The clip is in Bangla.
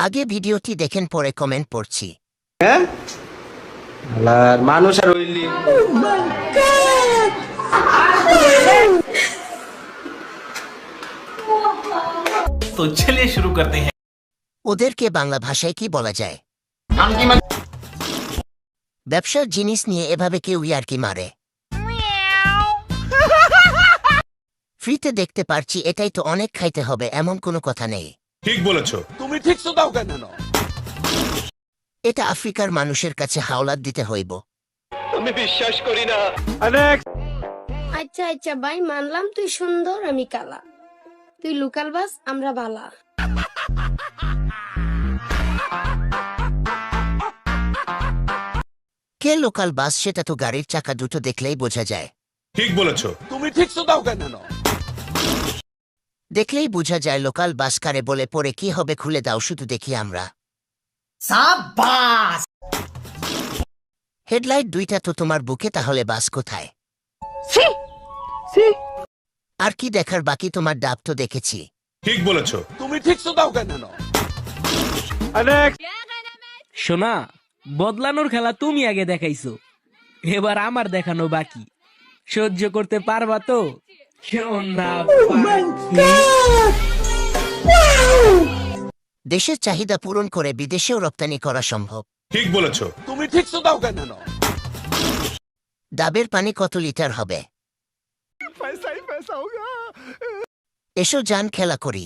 আগে ভিডিওটি দেখেন পরে কমেন্ট পড়ছি। হ্যাঁ আলার মানুষ আর হইলি तो चलिए शुरू करते हैं। ওদেরকে বাংলা ভাষায় কি বলা যায়? ব্যবসার জিনিস নিয়ে এভাবে কেউ ইয়ার্কি মারে? ফ্রিতে দেখতে পারছি, এটাই তো অনেক খাইতে হবে এমন কোনো কথা নেই। ঠিক বলেছো। তুমি ঠিক দাও কেন? এটা আফ্রিকার মানুষের কাছে হাওলাত দিতে হইব। আমি বিশ্বাস করি না। আচ্ছা আচ্ছা ভাই, মানলাম তুই সুন্দর আমি কালা, তুই লোকাল বাস আমরা বালা। কে লোকাল বাস সেটা তো গাড়ির চাকা দুটো দেখলেই বোঝা যায়। ঠিক বলেছো। তুমি ঠিক দাও কেন? দেখলেই বোঝা যায় লোকাল বাস কারে বলে। পরে কি হবে খুলে দাও, শুধু দেখি আমরা। হেডলাইট দুইটা তো তোমার বুকে, তাহলে বাস কোথায়? আর কি দেখার বাকি? তোমার ডাব তো দেখেছি। ঠিক বলেছো। তুমি ঠিক দাও কেন? শোনা, বদলানোর খেলা তুমি আগে দেখাইছো, এবার আমার দেখানো বাকি। সহ্য করতে পারবা তো? সোনা দেশের চাহিদা পূরণ করে বিদেশেও রপ্তানি করা সম্ভব। ঠিক বলেছো। তুমি ঠিক দাও কেন? ডাবের পানি কত লিটার হবে? এসো যান খেলা করি।